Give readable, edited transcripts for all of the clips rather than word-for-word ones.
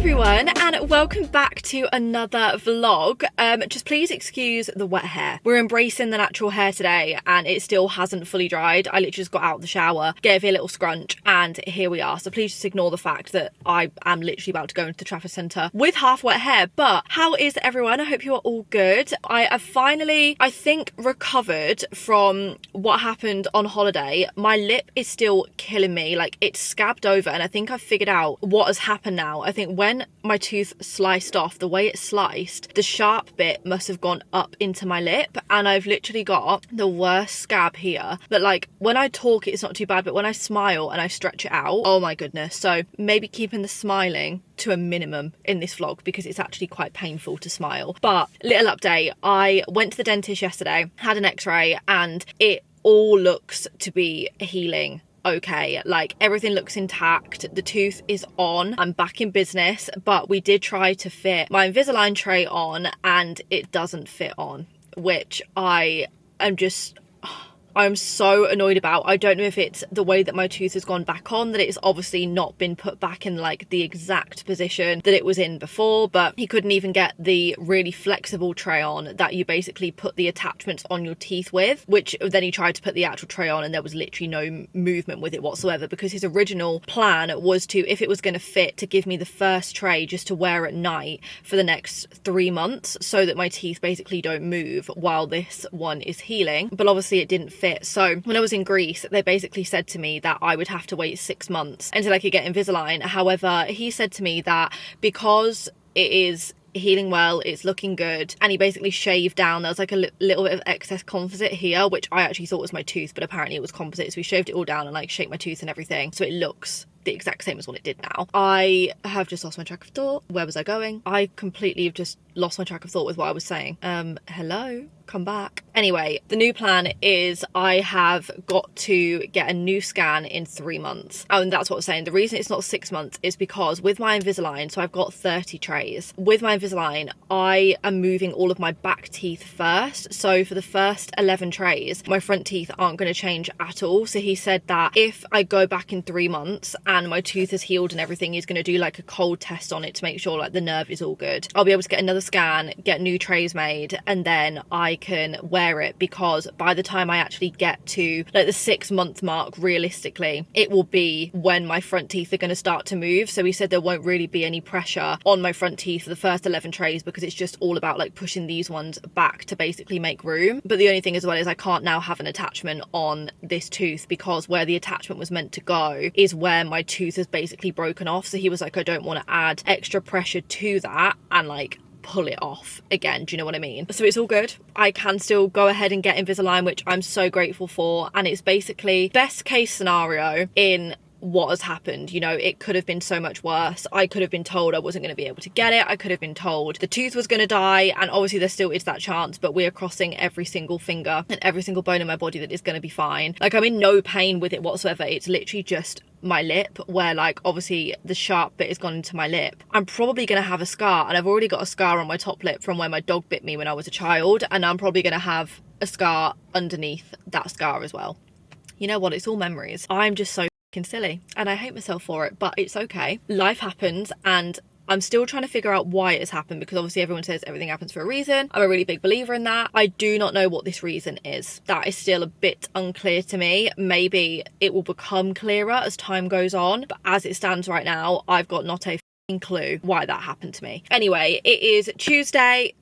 everyone, and welcome back to another vlog. Just please excuse the wet hair. We're embracing the natural hair today and it still hasn't fully dried. I literally just got out of the shower, gave it a little scrunch, and here we are. So please just ignore the fact that I am literally about to go into the Trafford Centre with half wet hair. But how is everyone? I hope you are all good. I have finally, I think, recovered from what happened on holiday. My lip is still killing me, like it's scabbed over, and I think I've figured out what has happened now. I think when my tooth sliced off, the way it sliced, the sharp bit must have gone up into my lip, and I've literally got the worst scab here. But like when I talk it's not too bad, but when I smile and I stretch it out, oh my goodness. So maybe keeping the smiling to a minimum in this vlog because it's actually quite painful to smile. But little update, I went to the dentist yesterday, had an x-ray, and it all looks to be healing okay. Like everything looks intact, the tooth is on, I'm back in business. But we did try to fit my Invisalign tray on and it doesn't fit on, which I'm so annoyed about. I don't know if it's the way that my tooth has gone back on, that it's obviously not been put back in like the exact position that it was in before, but he couldn't even get the really flexible tray on that you basically put the attachments on your teeth with, which then he tried to put the actual tray on and there was literally no movement with it whatsoever, because his original plan was to, if it was going to fit, to give me the first tray just to wear at night for the next 3 months so that my teeth basically don't move while this one is healing. But obviously it didn't fit. So when I was in Greece, they basically said to me that I would have to wait 6 months until I could get Invisalign. However, he said to me that because it is healing well, it's looking good, and he basically shaved down, there was like a little bit of excess composite here, which I actually thought was my tooth, but apparently it was composite, so he shaved it all down and like shaped my tooth and everything so it looks the exact same as what it did now. I have just lost my track of thought. Where was I going? I completely have just lost my track of thought with what I was saying. Hello? Come back. Anyway, the new plan is I have got to get a new scan in 3 months. Oh, and that's what I was saying. The reason it's not 6 months is because with my Invisalign, so I've got 30 trays. With my Invisalign, I am moving all of my back teeth first. So for the first 11 trays, my front teeth aren't going to change at all. So he said that if I go back in 3 months and my tooth has healed and everything, he's going to do like a cold test on it to make sure like the nerve is all good. I'll be able to get another scan, get new trays made, and then I can wear it, because by the time I actually get to like the 6 month mark, realistically it will be when my front teeth are going to start to move. So he said there won't really be any pressure on my front teeth for the first 11 trays, because it's just all about like pushing these ones back to basically make room. But the only thing as well is I can't now have an attachment on this tooth, because where the attachment was meant to go is where my tooth has basically broken off. So he was like, I don't want to add extra pressure to that and like pull it off again. Do you know what I mean? So it's all good. I can still go ahead and get Invisalign, which I'm so grateful for. And it's basically best case scenario in what has happened. You know, it could have been so much worse. I could have been told I wasn't going to be able to get it. I could have been told the tooth was going to die, and obviously there still is that chance, but we are crossing every single finger and every single bone in my body that is going to be fine. Like I'm in no pain with it whatsoever. It's literally just my lip, where like obviously the sharp bit has gone into my lip. I'm probably going to have a scar, and I've already got a scar on my top lip from where my dog bit me when I was a child, and I'm probably going to have a scar underneath that scar as well. You know what? It's all memories. I'm just so silly and I hate myself for it, but it's okay. Life happens, and I'm still trying to figure out why it has happened, because obviously everyone says everything happens for a reason. I'm a really big believer in that. I do not know what this reason is. That is still a bit unclear to me. Maybe it will become clearer as time goes on, but as it stands right now, I've got not a clue why that happened to me. Anyway, it is Tuesday.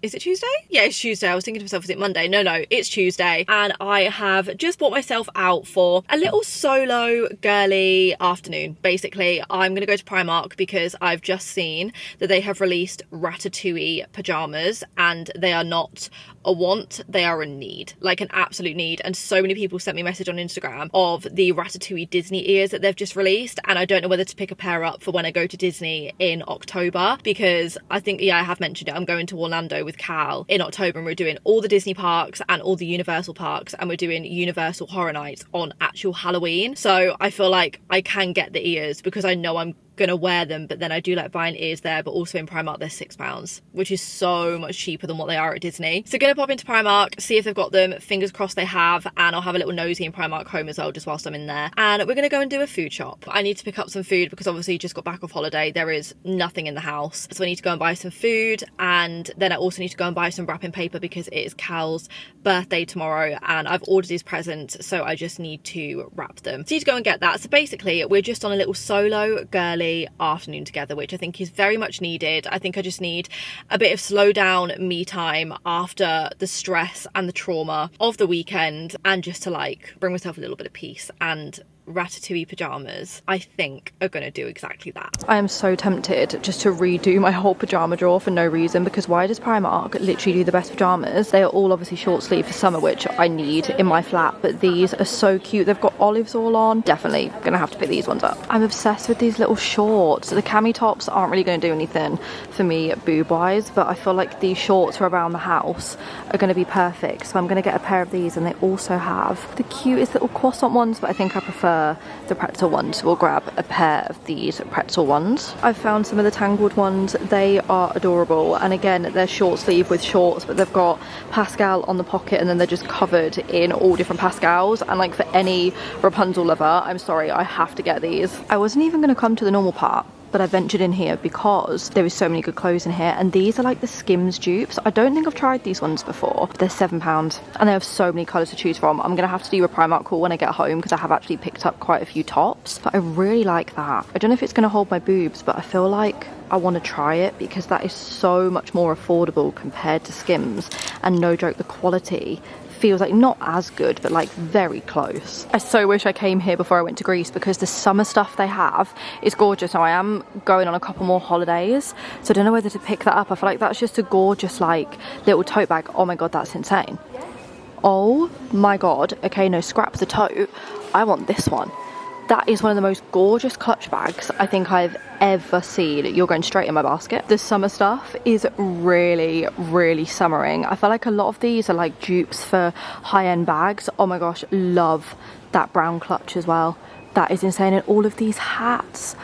Is it Tuesday? Yeah, it's Tuesday. I was thinking to myself, is it Monday? No, it's Tuesday. And I have just brought myself out for a little solo girly afternoon. Basically, I'm going to go to Primark because I've just seen that they have released Ratatouille pajamas, and they are not a want, they are a need, like an absolute need. And so many people sent me a message on Instagram of the Ratatouille Disney ears that they've just released, and I don't know whether to pick a pair up for when I go to Disney in October, because I think, yeah, I have mentioned it, I'm going to Orlando with Cal in October, and we're doing all the Disney parks and all the Universal parks, and we're doing Universal Horror Nights on actual Halloween. So I feel like I can get the ears because I know I'm gonna wear them, but then I do like buying ears there, but also in Primark they're £6, which is so much cheaper than what they are at Disney. So gonna pop into Primark, see if they've got them, fingers crossed they have, and I'll have a little nosy in Primark Home as well just whilst I'm in there. And we're gonna go and do a food shop. I need to pick up some food because obviously just got back off holiday, there is nothing in the house, so I need to go and buy some food, and then I also need to go and buy some wrapping paper because it is Cal's birthday tomorrow and I've ordered his presents, so I just need to wrap them. So I need to go and get that. So basically we're just on a little solo girly afternoon together, which I think is very much needed. I think I just need a bit of slow down me time after the stress and the trauma of the weekend, and just to like bring myself a little bit of peace, and Ratatouille pyjamas I think are gonna do exactly that. I am so tempted just to redo my whole pyjama drawer for no reason, because why does Primark literally do the best pyjamas? They are all obviously short sleeve for summer, which I need in my flat, but these are so cute. They've got olives all on. Definitely gonna have to pick these ones up. I'm obsessed with these little shorts. The cami tops aren't really gonna do anything for me boob wise, but I feel like these shorts for around the house are gonna be perfect, so I'm gonna get a pair of these. And they also have the cutest little croissant ones, but I think I prefer the pretzel ones. We'll grab a pair of these pretzel ones. I've found some of the tangled ones. They are adorable, and again they're short sleeve with shorts, but they've got Pascal on the pocket and then they're just covered in all different Pascals. And like for any Rapunzel lover, I'm sorry, I have to get these. I wasn't even going to come to the normal part, but I ventured in here because there is so many good clothes in here, and these are like the Skims dupes. I don't think I've tried these ones before, but they're £7 and they have so many colours to choose from. I'm gonna have to do a Primark haul when I get home because I have actually picked up quite a few tops, but I really like that. I don't know if it's gonna hold my boobs, but I feel like I want to try it because that is so much more affordable compared to Skims, and no joke, the quality feels like not as good, but like very close. I so wish I came here before I went to Greece because the summer stuff they have is gorgeous. Now I am going on a couple more holidays, so I don't know whether to pick that up. I feel like that's just a gorgeous like little tote bag. Oh my god, that's insane. Oh my god. Okay, no, scrap the tote. I want this one. That is one of the most gorgeous clutch bags I think I've ever seen. You're going straight in my basket. The summer stuff is really, really summering. I feel like a lot of these are like dupes for high-end bags. Oh my gosh, love that brown clutch as well. That is insane. And all of these hats.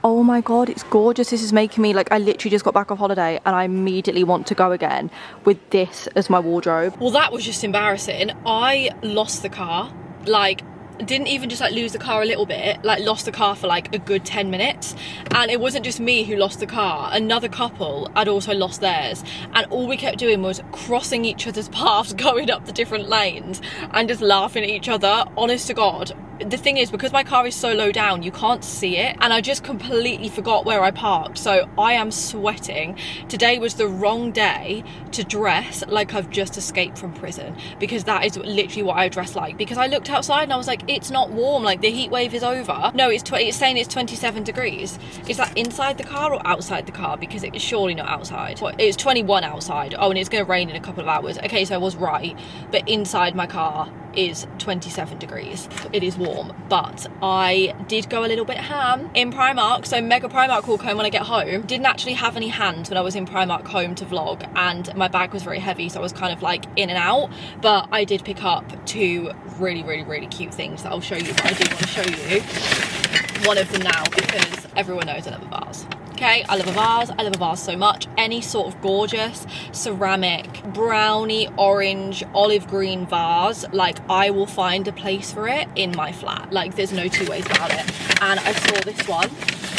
Oh my god, it's gorgeous. This is making me like, I literally just got back off holiday and I immediately want to go again with this as my wardrobe. Well, that was just embarrassing. I lost the car. Like, didn't even just like lose the car a little bit, like lost the car for like a good 10 minutes. And it wasn't just me who lost the car, another couple had also lost theirs, and all we kept doing was crossing each other's paths, going up the different lanes and just laughing at each other. Honest to god, the thing is, because my car is so low down, you can't see it, and I just completely forgot where I parked, so I am sweating. Today was the wrong day to dress like I've just escaped from prison, because that is literally what I dress like, because I looked outside and I was like, it's not warm, like the heat wave is over. No, it's saying it's 27 degrees. Is that inside the car or outside the car? Because it is surely not outside. It's 21 outside. Oh, and it's going to rain in a couple of hours. Okay, so I was right, but inside my car is 27 degrees. It is warm, but I did go a little bit ham in Primark. So mega Primark haul coming when I get home. Didn't actually have any hands when I was in Primark home to vlog, and my bag was very heavy, so I was kind of like in and out, but I did pick up two really, really, really cute things that I'll show you, but I do want to show you one of them now because everyone knows I love a vase. Okay, I love a vase. I love a vase so much. Any sort of gorgeous ceramic, brownie, orange, olive green vase, like I will find a place for it in my flat. Like there's no two ways about it. And I saw this one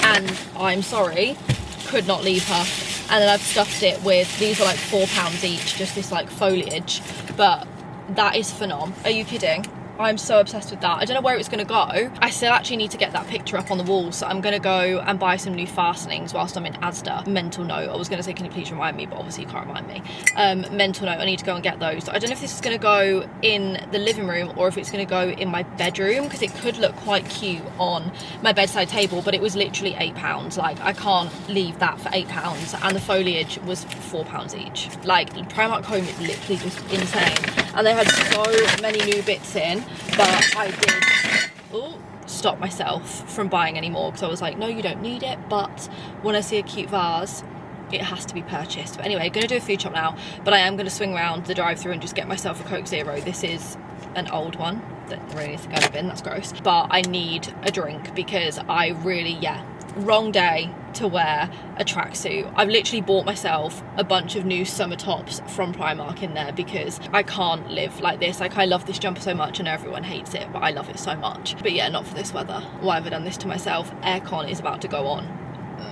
and I'm sorry, could not leave her. And then I've stuffed it with, these are like £4 each, just this like foliage, but that is phenomenal. Are you kidding? I'm so obsessed with that. I don't know where it's going to go. I still actually need to get that picture up on the wall, so I'm going to go and buy some new fastenings whilst I'm in Asda. Mental note. I was going to say, can you please remind me, but obviously you can't remind me. Mental note, I need to go and get those. So I don't know if this is going to go in the living room or if it's going to go in my bedroom, because it could look quite cute on my bedside table, but it was literally £8. Like, I can't leave that for £8, and the foliage was £4 each. Like, Primark Home is literally just insane. And they had so many new bits in, but I did stop myself from buying any more because I was like, no, you don't need it, but when I see a cute vase, it has to be purchased. But anyway, going to do a food shop now, but I am going to swing around the drive-thru and just get myself a Coke Zero. This is an old one that really needs to go in the bin, that's gross, but I need a drink because I really, wrong day to wear a tracksuit. I've literally bought myself a bunch of new summer tops from Primark in there because I can't live like this. Like, I love this jumper so much. I know everyone hates it, but I love it so much. But yeah, not for this weather. Why have I done this to myself? Aircon is about to go on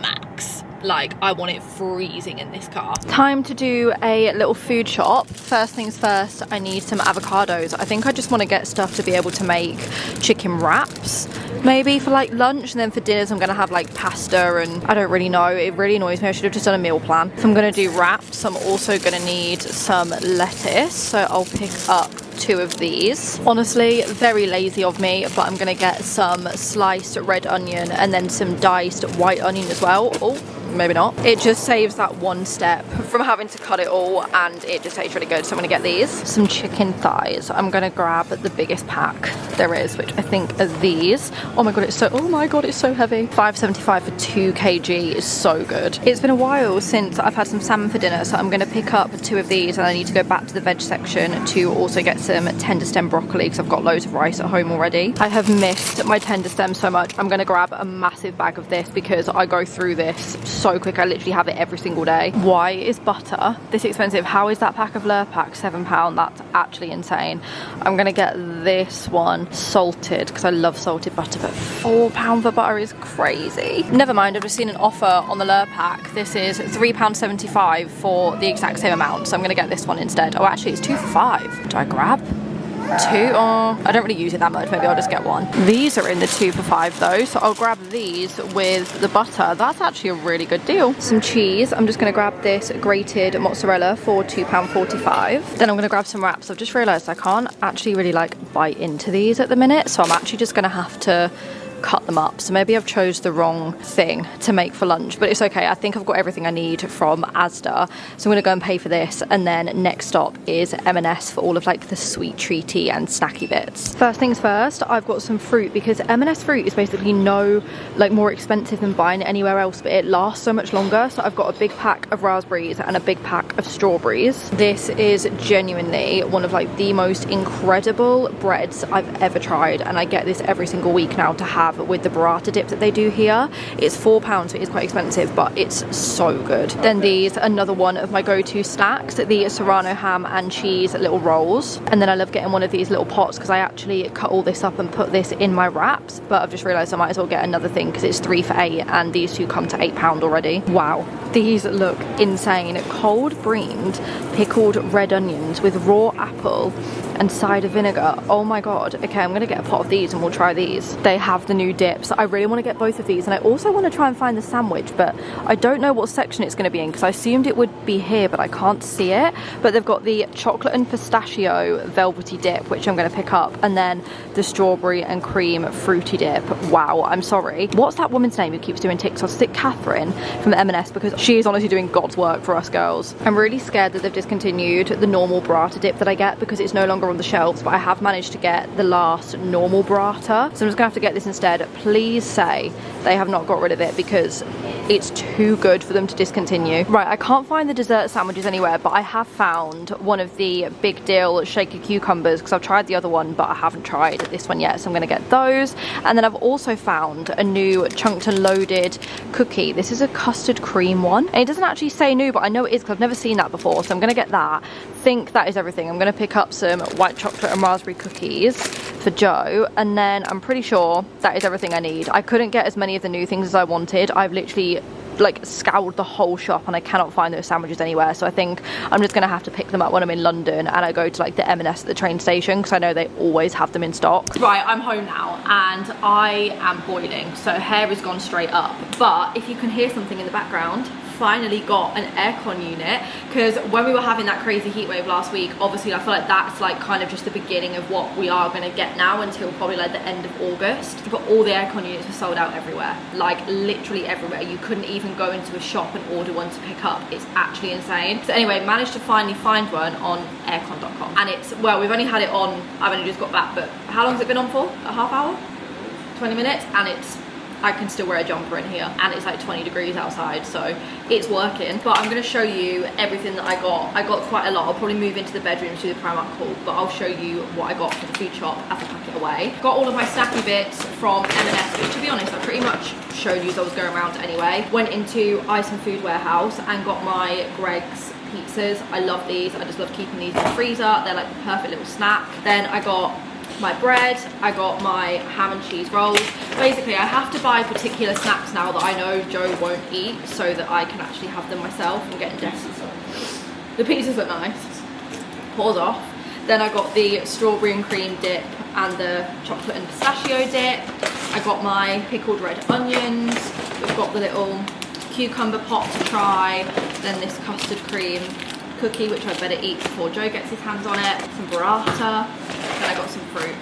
max. Like, I want it freezing in this car. Time to do a little food shop. First things first, I need some avocados. I think I just want to get stuff to be able to make chicken wraps, maybe for like lunch, and then for dinners I'm gonna have like pasta, and I don't really know. It really annoys me. I should have just done a meal plan. If I'm gonna do wraps, I'm also gonna need some lettuce, so I'll pick up 2 of these. Honestly, very lazy of me, but I'm gonna get some sliced red onion and then some diced white onion as well. Oh, maybe not. It just saves that one step from having to cut it all, and it just tastes really good. So I'm gonna get these. Some chicken thighs. I'm gonna grab the biggest pack there is, which I think are these. Oh my god, it's so, oh my god, it's so heavy. $5.75 for 2 kg is so good. It's been a while since I've had some salmon for dinner, so I'm gonna pick up 2 of these, and I need to go back to the veg section to also get some tender stem broccoli because I've got loads of rice at home already. I have missed my tender stem so much. I'm gonna grab a massive bag of this because I go through this so quick. I literally have it every single day. Why is butter this expensive? How is that pack of Lurpak £7? That's actually insane. I'm gonna get this one salted because I love salted butter, but £4 for butter is crazy. Never mind, I've just seen an offer on the Lurpak. This is £3.75 for the exact same amount, so I'm gonna get this one instead. Oh, actually it's 2 for £5. Do I grab 2? Oh, I don't really use it that much. Maybe I'll just get 1. These are in the 2 for £5 though, so I'll grab these with the butter. That's actually a really good deal. Some cheese. I'm just going to grab this grated mozzarella for £2.45. Then I'm going to grab some wraps. I've just realised I can't actually really like bite into these at the minute, so I'm actually just going to have to cut them up. So maybe I've chose the wrong thing to make for lunch, but it's okay. I think I've got everything I need from Asda, so I'm gonna go and pay for this, and then next stop is M&S for all of like the sweet treaty and snacky bits. First things first, I've got some fruit because M&S fruit is basically more expensive than buying it anywhere else, but it lasts so much longer. So I've got a big pack of raspberries and a big pack of strawberries. This is genuinely one of like the most incredible breads I've ever tried, and I get this every single week now to have with the burrata dip that they do here. It's £4, so it is quite expensive, but it's so good. Then these, another one of my go-to snacks, the Serrano ham and cheese little rolls. And then I love getting one of these little pots because I actually cut all this up and put this in my wraps, but I've just realised I might as well get another thing because it's 3 for £8, and these 2 come to £8 already. Wow, these look insane. Cold breamed pickled red onions with raw apple and cider vinegar. Oh my god. Okay, I'm gonna get a pot of these and we'll try these. They have the new dips. I really want to get both of these, and I also want to try and find the sandwich, but I don't know what section it's going to be in because I assumed it would be here, but I can't see it. But they've got the chocolate and pistachio velvety dip, which I'm going to pick up, and then the strawberry and cream fruity dip. Wow, I'm sorry. What's that woman's name who keeps doing TikToks? Is it Catherine from M&S? Because she is honestly doing God's work for us girls. I'm really scared that they've discontinued the normal burrata dip that I get because it's no longer on the shelves, but I have managed to get the last normal burrata, so I'm just gonna have to get this instead. Please say they have not got rid of it because it's too good for them to discontinue. Right, I can't find the dessert sandwiches anywhere, but I have found one of the Big Deal shaky cucumbers because I've tried the other one, but I haven't tried this one yet, so I'm gonna get those. And then I've also found a new chunked and loaded cookie. This is a custard cream one, and it doesn't actually say new, but I know it is because I've never seen that before, so I'm gonna get that. Think that is everything. I'm gonna pick up some white chocolate and raspberry cookies for Joe, and then I'm pretty sure that is everything I need. I couldn't get as many of the new things as I wanted. I've literally like scoured the whole shop and I cannot find those sandwiches anywhere, so I think I'm just gonna have to pick them up when I'm in London and I go to like the M&S at the train station because I know they always have them in stock. Right, I'm home now and I am boiling, so hair has gone straight up, but if you can hear something in the background, finally got an aircon unit because when we were having that crazy heat wave last week, obviously I feel like that's like kind of just the beginning of what we are going to get now until probably like the end of August. But all the aircon units were sold out everywhere, like literally everywhere. You couldn't even go into a shop and order one to pick up. It's actually insane. So anyway, managed to finally find one on aircon.com, and it's, well, we've only had it on, I've only just got back, but how long has it been on for? A half hour? 20 minutes? And it's, I can still wear a jumper in here, and it's like 20 degrees outside, so it's working. But I'm going to show you everything that I got. I got quite a lot. I'll probably move into the bedroom to do the Primark haul, but I'll show you what I got for the food shop as I pack it away. Got all of my snacky bits from M&S, which to be honest I pretty much showed you as I was going around anyway. Went into Ice and Food Warehouse and got my Greg's pizzas. I love these. I just love keeping these in the freezer. They're like the perfect little snack. Then I got my bread, I got my ham and cheese rolls. Basically, I have to buy particular snacks now that I know Joe won't eat so that I can actually have them myself. I'm getting desperate. The pizzas look nice. Pause off. Then I got the strawberry and cream dip and the chocolate and pistachio dip. I got my pickled red onions. We've got the little cucumber pot to try. Then this custard cream cookie, which I better eat before Joe gets his hands on it. Some burrata. Then I got some fruit,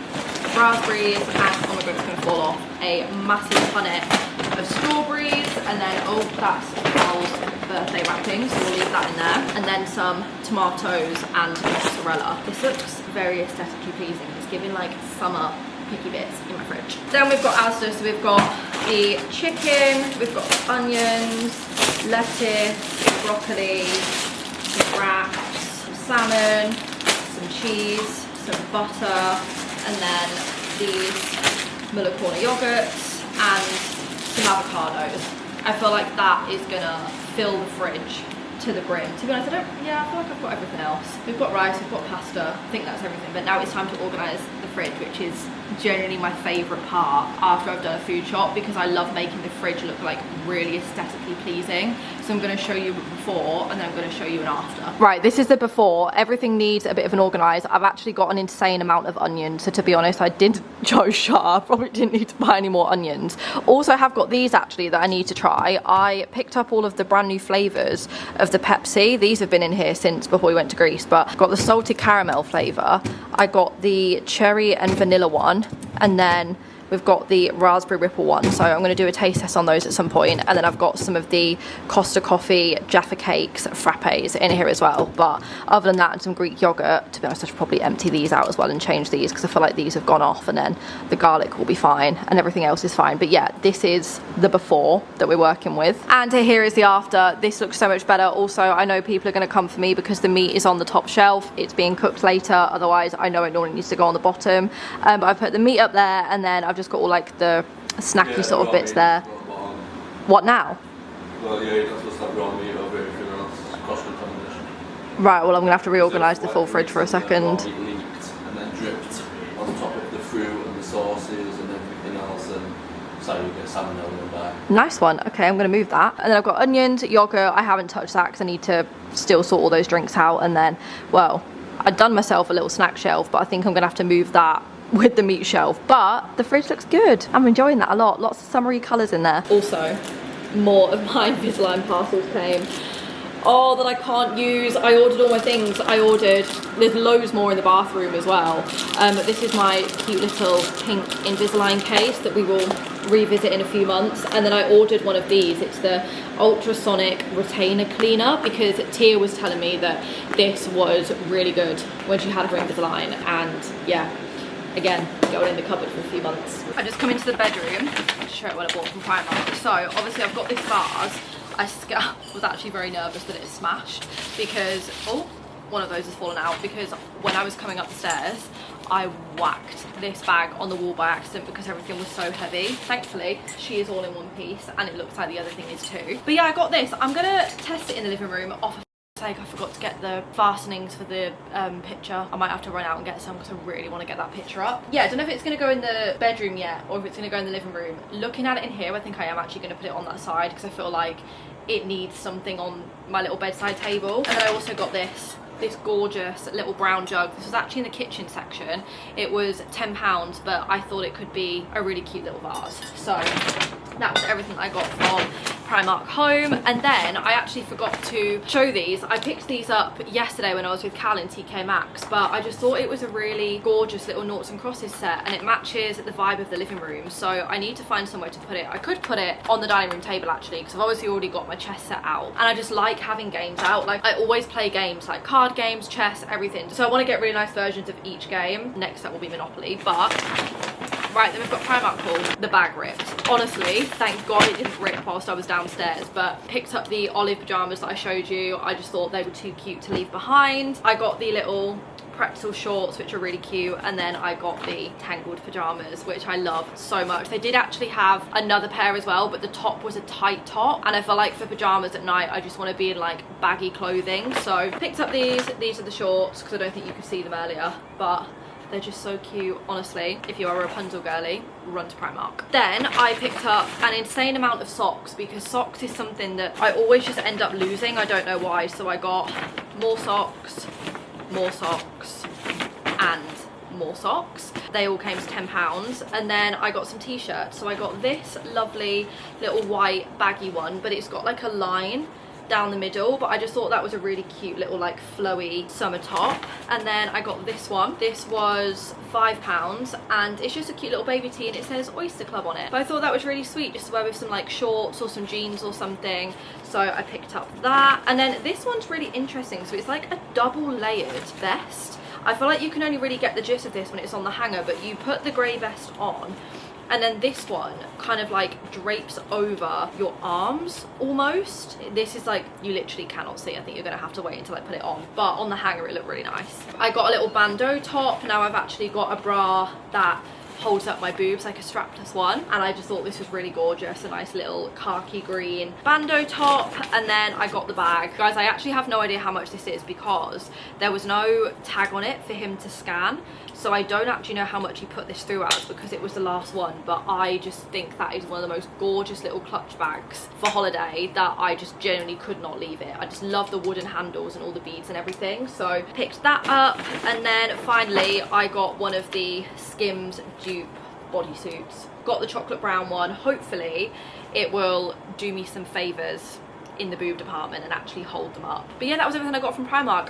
raspberries, and oh my god, it's gonna fall off, a massive punnet of strawberries, and then, oh, that's Carl's birthday wrapping, so we'll leave that in there. And then some tomatoes and mozzarella. This looks very aesthetically pleasing. It's giving like summer picky bits in my fridge. Then we've got Asda, so we've got the chicken, we've got the onions, lettuce, broccoli, some wraps, some salmon, some cheese, some butter, and then these Muller Corner yogurts and some avocados. I feel like that is gonna fill the fridge to the brim. To be honest, I feel like I've got everything else. We've got rice, we've got pasta, I think that's everything, but now it's time to organise the fridge, which is generally my favourite part after I've done a food shop, because I love making the fridge look like really aesthetically pleasing. So I'm going to show you before and then I'm going to show you an after. Right, this is the before. Everything needs a bit of an organise. I've actually got an insane amount of onions, so to be honest, I did Joe shut. Probably didn't need to buy any more onions. Also, I have got these actually that I need to try. I picked up all of the brand new flavours of the Pepsi. These have been in here since before we went to Greece, but I've got the salted caramel flavour. I got the cherry and vanilla one, and then we've got the raspberry ripple one, so I'm going to do a taste test on those at some point. And then I've got some of the Costa Coffee Jaffa Cakes frappes in here as well. But other than that, and some Greek yogurt, to be honest, I should probably empty these out as well and change these, because I feel like these have gone off, and then the garlic will be fine and everything else is fine. But yeah, this is the before that we're working with, and here is the after. This looks so much better. Also, I know people are going to come for me because the meat is on the top shelf. It's being cooked later, otherwise I know it normally needs to go on the bottom. But I put the meat up there, and then I've just got all like the snacky sort of bits there. What now? Well, yeah, you're not supposed to have raw meat over everything else. Cross-contamination. Right, well I'm going to have to reorganise the full fridge for a second. Raw meat leaked and then dripped on top of the fruit and the sauces and everything else, and so you get salmonella in there. Nice one. Okay, I'm going to move that. And then I've got onions, yogurt. I haven't touched that because I need to still sort all those drinks out. And then, well, I'd done myself a little snack shelf, but I think I'm going to have to move that with the meat shelf. But the fridge looks good. I'm enjoying that a lot. Lots of summery colours in there. Also, more of my Invisalign parcels came. Oh, that I can't use. I ordered all my things. There's loads more in the bathroom as well. But this is my cute little pink Invisalign case that we will revisit in a few months. And then I ordered one of these. It's the ultrasonic retainer cleaner, because Tia was telling me that this was really good when she had her Invisalign. And yeah, again, going in the cupboard for a few months. I just come into the bedroom to show you what I bought from Primark. So obviously I've got this vase. I was actually very nervous that it smashed, because, oh, one of those has fallen out, because when I was coming up the stairs, I whacked this bag on the wall by accident because everything was so heavy. Thankfully, she is all in one piece, and it looks like the other thing is too. But yeah, I got this. I'm gonna test it in the living room off of sake. I forgot to get the fastenings for the picture. I might have to run out and get some because I really want to get that picture up. Yeah, I don't know if it's going to go in the bedroom yet or if it's going to go in the living room. Looking at it in here, I think I am actually going to put it on that side because I feel like it needs something on my little bedside table. And then I also got this gorgeous little brown jug. This was actually in the kitchen section. It was £10, but I thought it could be a really cute little vase. So that was everything I got from Primark home. And then I actually forgot to show these. I picked these up yesterday when I was with Cal in TK Maxx, but I just thought it was a really gorgeous little noughts and crosses set, and it matches the vibe of the living room. So I need to find somewhere to put it. I could put it on the dining room table actually, because I've obviously already got my chess set out, and I just like having games out. Like, I always play games like card games, chess, everything. So I want to get really nice versions of each game. Next up will be Monopoly. But right, then we've got Primark haul. The bag ripped. Honestly, thank God it didn't rip whilst I was downstairs, but picked up the olive pyjamas that I showed you. I just thought they were too cute to leave behind. I got the little pretzel shorts, which are really cute, and then I got the tangled pajamas, which I love so much. They did actually have another pair as well, but the top was a tight top, and I feel like for pajamas at night I just want to be in like baggy clothing, so picked up these are the shorts because I don't think you could see them earlier, but they're just so cute. Honestly, if you are a Rapunzel girly, run to Primark. Then I picked up an insane amount of socks, because socks is something that I always just end up losing. I don't know why. So I got more socks, and more socks. They all came to £10. And then I got some t-shirts. So I got this lovely little white baggy one, but it's got like a line down the middle, but I just thought that was a really cute little like flowy summer top. And then I got this one. This was £5, and it's just a cute little baby tee, and it says Oyster Club on it. But I thought that was really sweet just to wear with some like shorts or some jeans or something, so I picked up that. And then this one's really interesting. So it's like a double layered vest. I feel like you can only really get the gist of this when it's on the hanger, but you put the grey vest on, and then this one kind of like drapes over your arms almost. This is like, you literally cannot see. I think you're gonna have to wait until I put it on, but on the hanger it looked really nice. I got a little bandeau top. Now I've actually got a bra that holds up my boobs, like a strapless one, and I just thought this was really gorgeous. A nice little khaki green bandeau top. And then I got the bag. Guys, I actually have no idea how much this is because there was no tag on it for him to scan, so I don't actually know how much he put this through as, because it was the last one. But I just think that is one of the most gorgeous little clutch bags for holiday that I just genuinely could not leave it. I just love the wooden handles and all the beads and everything, so picked that up. And then finally I got one of the Skims dupe bodysuits. Got the chocolate brown one. Hopefully it will do me some favors in the boob department and actually hold them up. But yeah, that was everything I got from Primark.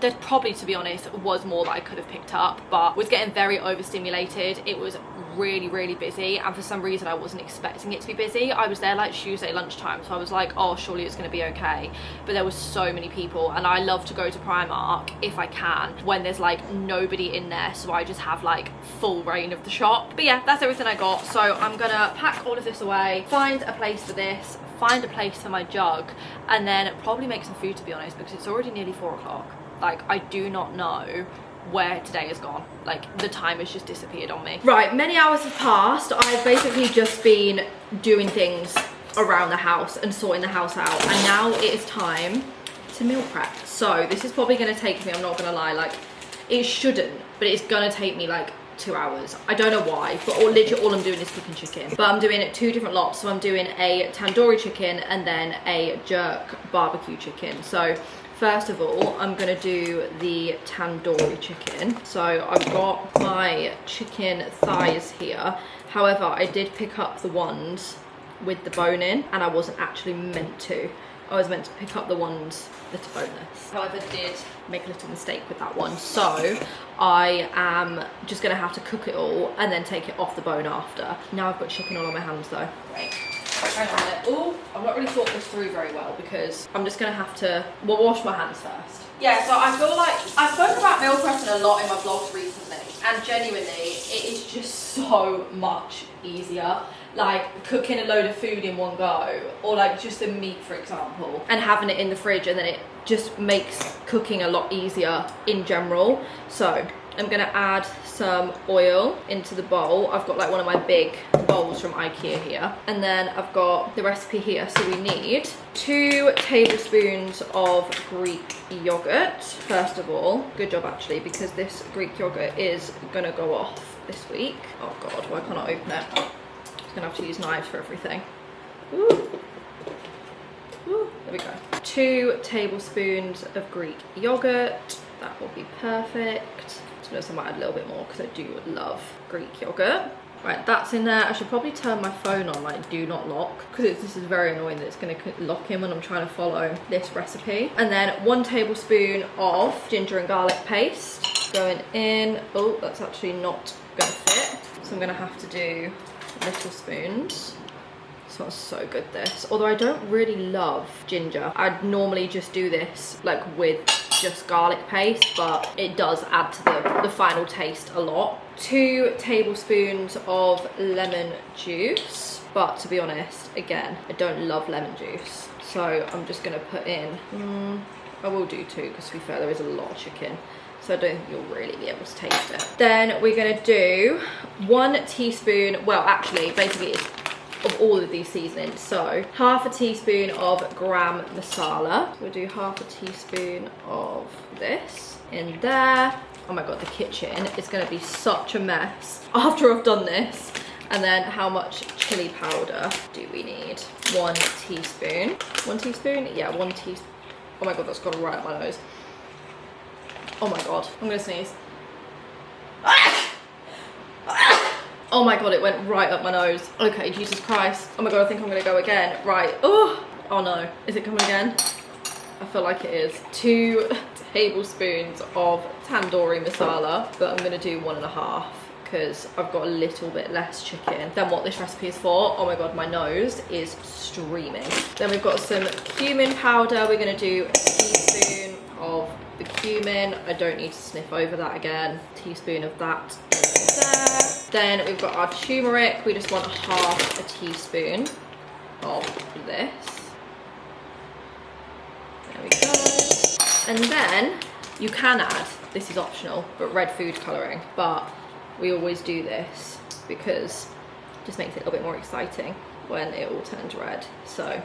There's probably, to be honest, was more that I could have picked up, but was getting very overstimulated. It was really busy, and for some reason I wasn't expecting it to be busy. I was there like Tuesday lunchtime, so I was like, oh, surely it's going to be okay, but there was so many people, and I love to go to Primark if I can when there's like nobody in there, so I just have like full reign of the shop. But yeah, that's everything I got. So I'm gonna pack all of this away, find a place for this, find a place for my jug, and then probably make some food, to be honest, because it's already nearly 4 o'clock. Like, I do not know where today has gone. Like, the time has just disappeared on me. Right, many hours have passed. I've basically just been doing things around the house and sorting the house out, and now it is time to meal prep. So this is probably going to take me, I'm not gonna lie, like, it shouldn't, but it's gonna take me like 2 hours. I don't know why, but literally all I'm doing is cooking chicken. But I'm doing 2 different lots. So I'm doing a tandoori chicken and then a jerk barbecue chicken. So first of all, I'm gonna do the tandoori chicken. So I've got my chicken thighs here. However, I did pick up the ones with the bone in, and I wasn't actually meant to. I was meant to pick up the ones that are boneless. However, I did make a little mistake with that one. So I am just gonna have to cook it all and then take it off the bone after. Now I've got chicken all on my hands though. Right, hang on a minute. Oh, I've not really thought this through very well, because I'm just gonna have to, well, wash my hands first. Yeah, so I feel like I've spoken about meal prepping a lot in my vlogs recently, and genuinely, it is just so much easier. Like cooking a load of food in one go, or like just the meat, for example, and having it in the fridge, and then it just makes cooking a lot easier in general. So I'm gonna add some oil into the bowl. I've got like one of my big bowls from IKEA here, and then I've got the recipe here. So we need 2 tablespoons of Greek yogurt. First of all, good job actually, because this Greek yogurt is gonna go off this week. Oh god, why can't I open it? Gonna have to use knives for everything. Ooh. Ooh, there we go. 2 tablespoons of Greek yogurt. That will be perfect. To be honest, I might add a little bit more because I do love Greek yogurt. Right, that's in there. I should probably turn my phone on like do not lock, because this is very annoying that it's going to lock in when I'm trying to follow this recipe. And then 1 tablespoon of ginger and garlic paste going in. Oh, that's actually not going to fit, so I'm going to have to do little spoons. It smells so good, this. Although I don't really love ginger. I'd normally just do this like with just garlic paste, but it does add to the final taste a lot. 2 tablespoons of lemon juice, but to be honest, again, I don't love lemon juice, so I'm just gonna put in I will do 2, because to be fair, there is a lot of chicken. so I don't think you'll really be able to taste it. Then we're gonna do 1 teaspoon, well actually basically it's of all of these seasonings, so half a teaspoon of gram masala. We'll do half a teaspoon of this in there. Oh my god, the kitchen is going to be such a mess after I've done this. And then how much chili powder do we need? 1 teaspoon. 1 teaspoon? Yeah, 1 teaspoon. Oh my god, that's gone right up my nose. Oh my god, I'm gonna sneeze. Oh my god, it went right up my nose. Okay, Jesus Christ. Oh my god, I think I'm gonna go again. Right. Oh no, is it coming again? I feel like it is. 2 tablespoons of tandoori masala, but I'm gonna do 1.5 because I've got a little bit less chicken than what this recipe is for. Oh my god, my nose is streaming. Then we've got some cumin powder. We're gonna do a teaspoon of the cumin. I don't need to sniff over that again. Teaspoon of that there. Then we've got our turmeric. We just want half a teaspoon of this. There we go. And then you can add, this is optional, but red food colouring. But we always do this because it just makes it a little bit more exciting when it all turns red. So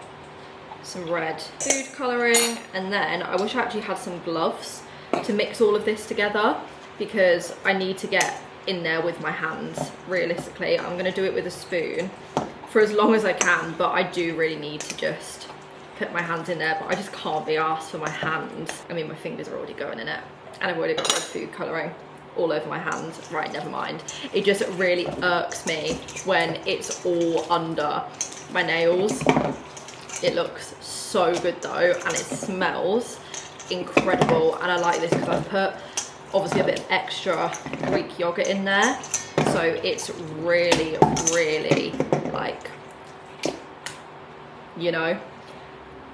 some red food colouring, and then I wish I actually had some gloves to mix all of this together because I need to get in there with my hands. Realistically, I'm going to do it with a spoon for as long as I can, but I do really need to just put my hands in there, but I just can't be arsed for my hands. I mean, my fingers are already going in it, and I've already got red food colouring all over my hands. Right, never mind. It just really irks me when it's all under my nails. It looks so good though, and it smells incredible, and I like this because I've put obviously a bit of extra Greek yogurt in there, so it's really, really like, you know,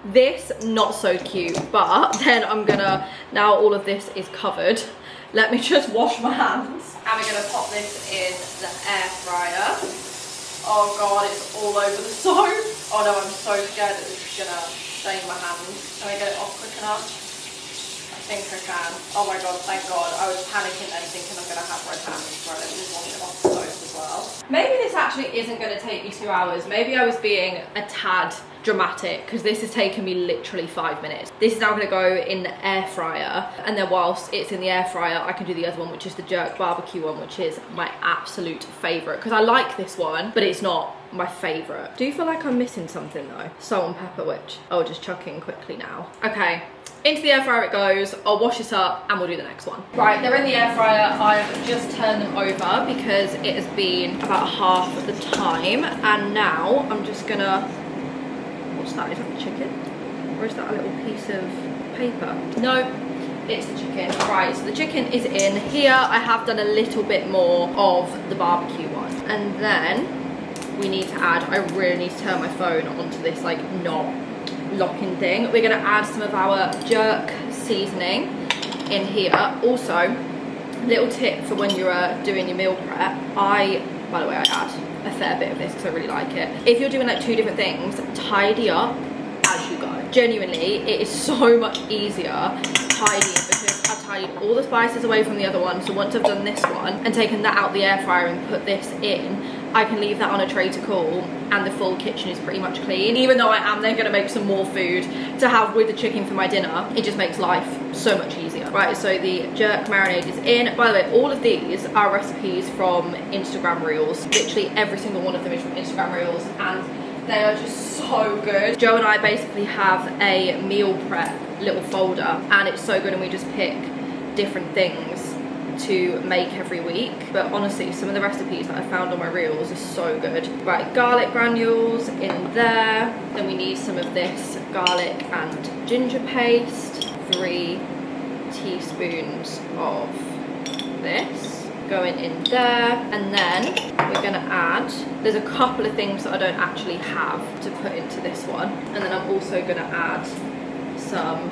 this not so cute. But then I'm gonna, now all of this is covered, let me just wash my hands, and we're gonna pop this in the air fryer. Oh god, it's all over the soap. Oh no, I'm so scared that this is gonna stain my hands. Can I get it off quick enough? I think I can. Oh my god, thank god. I was panicking then thinking I'm gonna have red hands, right? Let me just wash it off the soap as well. Maybe this actually isn't gonna take me 2 hours. Maybe I was being a tad dramatic because this has taken me literally 5 minutes. This is now gonna go in the air fryer, and then whilst it's in the air fryer, I can do the other one, which is the jerk barbecue one, which is my absolute favorite because I like this one, but it's not my favorite. Do you feel like I'm missing something though? Salt and pepper, which I'll just chuck in quickly now. Okay. Into the air fryer it goes. I'll wash this up and we'll do the next one. Right, they're in the air fryer. I've just turned them over because it has been about half of the time, and now I'm just gonna, what's that? Is that the chicken? Or is that a little piece of paper? No, it's the chicken. Right, so the chicken is in here. I have done a little bit more of the barbecue one, and then we need to add, I really need to turn my phone onto this like not locking thing. We're going to add some of our jerk seasoning in here. Also, little tip for when you're doing your meal prep, by the way, I add a fair bit of this because I really like it. If you're doing like 2 different things, tidy up as you go. Genuinely, it is so much easier tidying because I've tidied all the spices away from the other one. So once I've done this one and taken that out the air fryer and put this in, I can leave that on a tray to cool, and the full kitchen is pretty much clean. Even though I am then going to make some more food to have with the chicken for my dinner, it just makes life so much easier. Right, so the jerk marinade is in. By the way, all of these are recipes from Instagram Reels. Literally every single one of them is from Instagram Reels, and they are just so good. Joe and I basically have a meal prep little folder, and it's so good, and we just pick different things to make every week. But honestly, some of the recipes that I found on my reels are so good. Right, garlic granules in there. Then we need some of this garlic and ginger paste. 3 teaspoons of this going in there. And then we're gonna add, there's a couple of things that I don't actually have to put into this one. And then I'm also gonna add some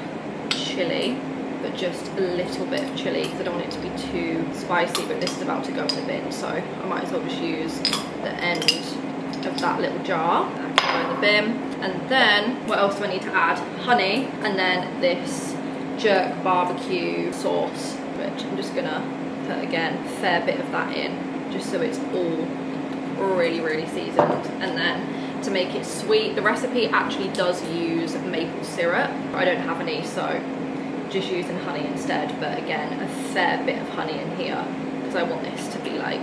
chili, but just a little bit of chili because I don't want it to be too spicy, but this is about to go in the bin, so I might as well just use the end of that little jar. That can go in the bin. And then what else do I need to add? Honey, and then this jerk barbecue sauce which I'm just gonna put again a fair bit of that in, just so it's all really seasoned. And then to make it sweet, the recipe actually does use maple syrup. I don't have any, so just using honey instead, but again a fair bit of honey in here because I want this to be like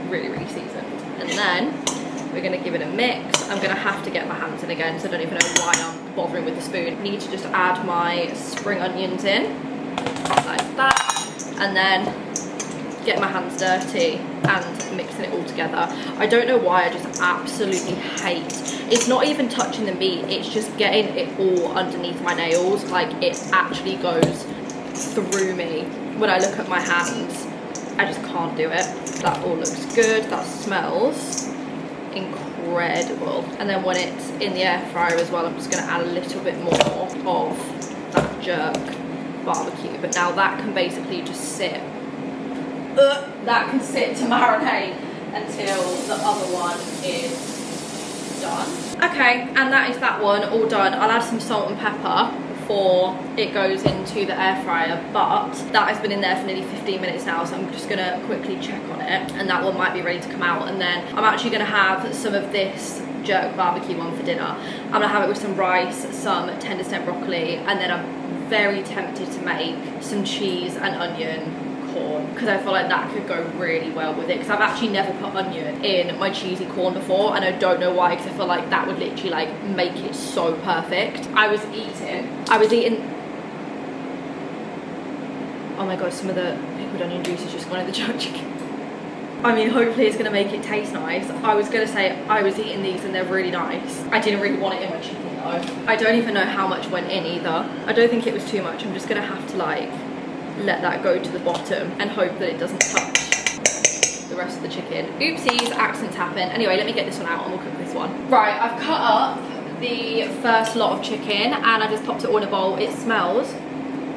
really seasoned. And then we're gonna give it a mix. I'm gonna have to get my hands in again, so I don't even know why I'm bothering with the spoon. Need to just add my spring onions in like that, and then get my hands dirty and mixing it all together. I don't know why, I just absolutely hate, it's not even touching the meat, it's just getting it all underneath my nails. Like, it actually goes through me when I look at my hands. I just can't do it. That all looks good, that smells incredible. And then when it's in the air fryer as well, I'm just gonna add a little bit more of that jerk barbecue. But now that can basically just sit, that can sit to marinate until the other one is done. Okay, and that is that one all done. I'll add some salt and pepper before it goes into the air fryer, but that has been in there for nearly 15 minutes now, so I'm just gonna quickly check on it, and that one might be ready to come out. And then I'm actually gonna have some of this jerk barbecue one for dinner. I'm gonna have it with some rice, some tender stem broccoli, and then I'm very tempted to make some cheese and onion corn, because I feel like that could go really well with it, because I've actually never put onion in my cheesy corn before, and I don't know why, because I feel like that would literally like make it so perfect. I was eating, oh my god, some of the pickled onion juice has just gone in the jerk chicken. I mean, hopefully it's gonna make it taste nice. I was gonna say I was eating these and they're really nice. I didn't really want it in my chicken though. I don't even know how much went in either. I don't think it was too much. I'm just gonna have to like let that go to the bottom and hope that it doesn't touch the rest of the chicken. Oopsies, accidents happen. Anyway, let me get this one out and we'll cook this one. Right, I've cut up the first lot of chicken and I just popped it all in a bowl. It smells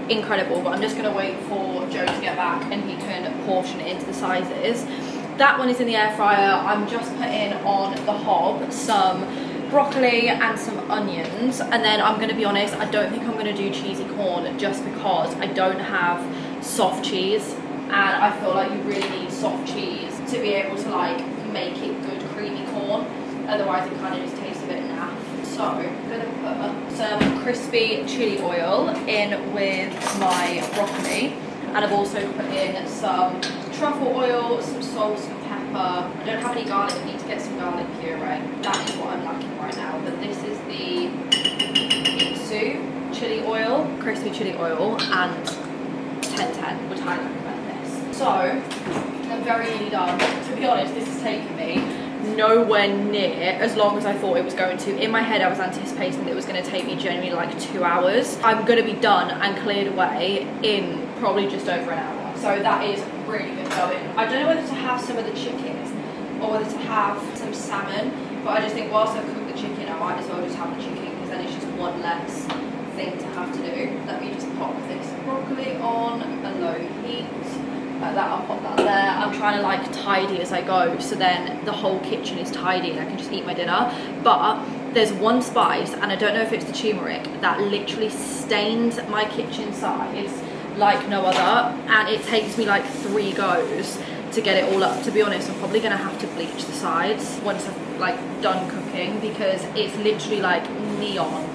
incredible, but I'm just gonna wait for Joe to get back and he can portion it into the sizes. That one is in the air fryer. I'm just putting on the hob some broccoli and some onions, and then I'm gonna be honest, I don't think I'm gonna do cheesy corn just because I don't have soft cheese, and I feel like you really need soft cheese to be able to like make it good creamy corn, otherwise it kind of just tastes a bit naff. So I'm gonna put some crispy chili oil in with my broccoli, and I've also put in some truffle oil, some salt, some pepper. I don't have any garlic, I need to get some garlic puree. That is what I'm lacking right now, but this is the Itsu chili oil, crispy chili oil, and 1010, which I recommend this. So, I'm very nearly done. To be honest, this has taken me nowhere near as long as I thought it was going to. In my head, I was anticipating that it was going to take me genuinely like 2 hours. I'm going to be done and cleared away in probably just over an hour. So that is really good going. I don't know whether to have some of the chicken or whether to have some salmon, but I just think whilst I cook the chicken, I might as well just have the chicken, because then it's just one less thing to have to do. Let me just pop this broccoli on a low heat. Like that, I'll pop that there. I'm trying to like tidy as I go, so then the whole kitchen is tidy and I can just eat my dinner. But there's one spice, and I don't know if it's the turmeric, that literally stains my kitchen sides like no other, and it takes me like 3 goes to get it all up. To be honest, I'm probably gonna have to bleach the sides once I've like done cooking, because it's literally like neon,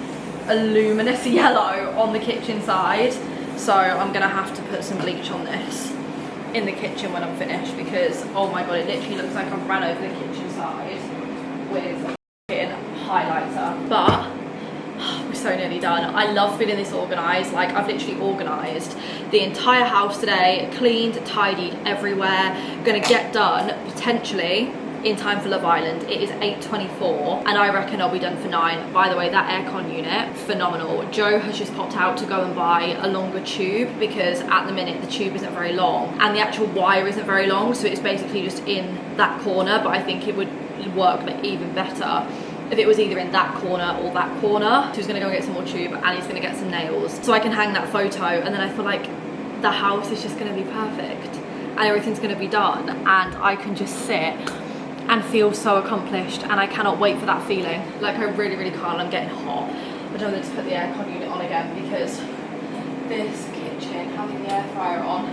a luminous yellow on the kitchen side. So I'm gonna have to put some bleach on this in the kitchen when I'm finished, because oh my god, it literally looks like I've ran over the kitchen side with a highlighter. But we're so nearly done. I love feeling this organised. Like, I've literally organised the entire house today, cleaned, tidied everywhere. Gonna get done potentially in time for Love Island. It is 8:24 and I reckon I'll be done for 9. By the way, that aircon unit, phenomenal. Joe has just popped out to go and buy a longer tube, because at the minute the tube isn't very long and the actual wire isn't very long, so it's basically just in that corner. But I think it would work like even better if it was either in that corner or that corner. So he's gonna go get some more tube and he's gonna get some nails so I can hang that photo, and then I feel like the house is just gonna be perfect and everything's gonna be done, and I can just sit and feel so accomplished, and I cannot wait for that feeling. Like, I really can't. I'm getting hot. I don't want to put the aircon unit on again, because this kitchen, having the air fryer on,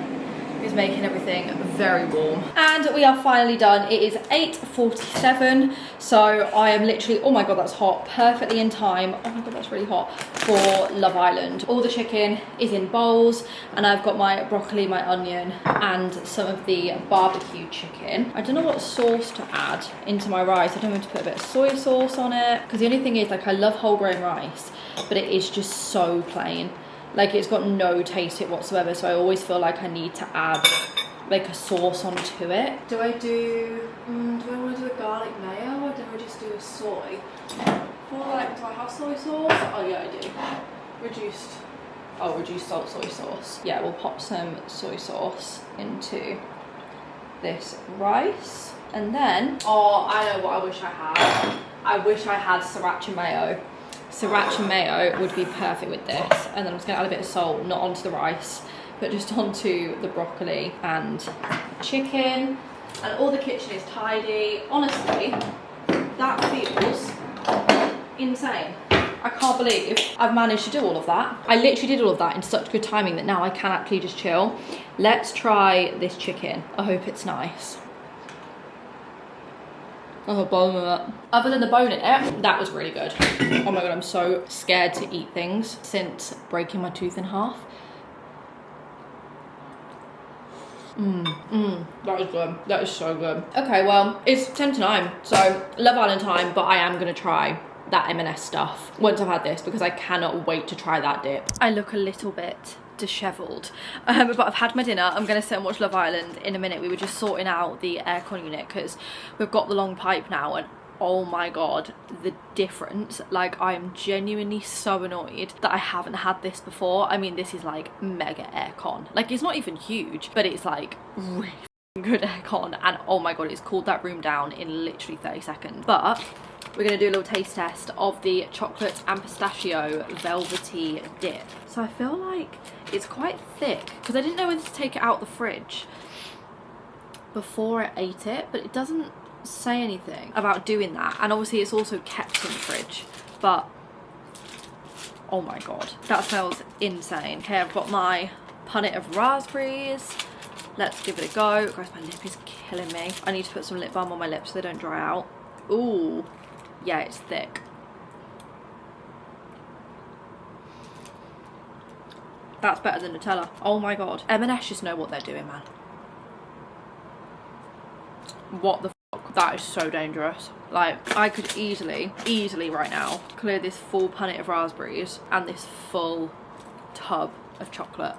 is making everything very warm. And we are finally done. It is 8:47, so I am literally, oh my god, that's hot, perfectly in time. Oh my god, that's really hot for Love Island. All the chicken is in bowls, and I've got my broccoli, my onion, and some of the barbecue chicken. I don't know what sauce to add into my rice. I don't want to put a bit of soy sauce on it, because the only thing is, like, I love whole grain rice, but it is just so plain. Like, it's got no taste to it whatsoever, so I always feel like I need to add like a sauce onto it. Do I want to do a garlic mayo, or do I just do a soy? Or like, do I have soy sauce? Oh yeah, I do. Reduced salt soy sauce. Yeah, we'll pop some soy sauce into this rice. And then, oh, I know what I wish I had. I wish I had sriracha mayo. Sriracha mayo would be perfect with this. And then I'm just gonna add a bit of salt, not onto the rice, but just onto the broccoli and chicken. And all the kitchen is tidy. Honestly, that feels insane. I can't believe I've managed to do all of that. I literally did all of that in such good timing that now I can actually just chill. Let's try this chicken. I hope it's nice. Oh, bone of it. Other than the bone in it, that was really good. Oh my god, I'm so scared to eat things since breaking my tooth in half. That is good. That is so good. Okay, well, it's 10 to 9, so Love Island time, but I am gonna try that M&S stuff once I've had this, because I cannot wait to try that dip. I look a little bit disheveled, but I've had my dinner. I'm gonna sit and watch Love Island in a minute. We were just sorting out the aircon unit because we've got the long pipe now, and oh my god, the difference. Like, I am genuinely so annoyed that I haven't had this before. I mean, this is like mega aircon. Like, it's not even huge, but it's like really good aircon, and oh my god, it's cooled that room down in literally 30 seconds. But we're gonna do a little taste test of the chocolate and pistachio velvety dip. So I feel like it's quite thick, because I didn't know whether to take it out the fridge before I ate it, but it doesn't say anything about doing that. And obviously it's also kept in the fridge, but oh my god, that smells insane. Okay, I've got my punnet of raspberries. Let's give it a go. Guys, my lip is killing me. I need to put some lip balm on my lips so they don't dry out. Ooh, yeah, it's thick. That's better than Nutella. Oh my god. M&S just know what they're doing, man. What the fuck? That is so dangerous. Like, I could easily right now clear this full punnet of raspberries and this full tub of chocolate.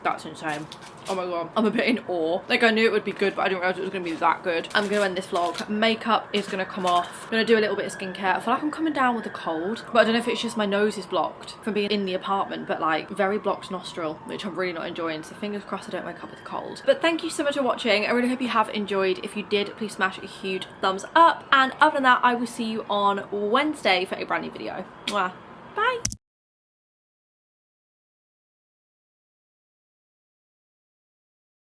That's insane. Oh my god, I'm a bit in awe. Like, I knew it would be good, but I didn't realize it was gonna be that good. I'm gonna end this vlog. Makeup is gonna come off. I'm gonna do a little bit of skincare. I feel like I'm coming down with a cold, but I don't know if it's just my nose is blocked from being in the apartment, but like very blocked nostril, which I'm really not enjoying. So fingers crossed I don't wake up with a cold. But thank you so much for watching. I really hope you have enjoyed. If you did, please smash a huge thumbs up. And other than that, I will see you on Wednesday for a brand new video. Mwah. Bye.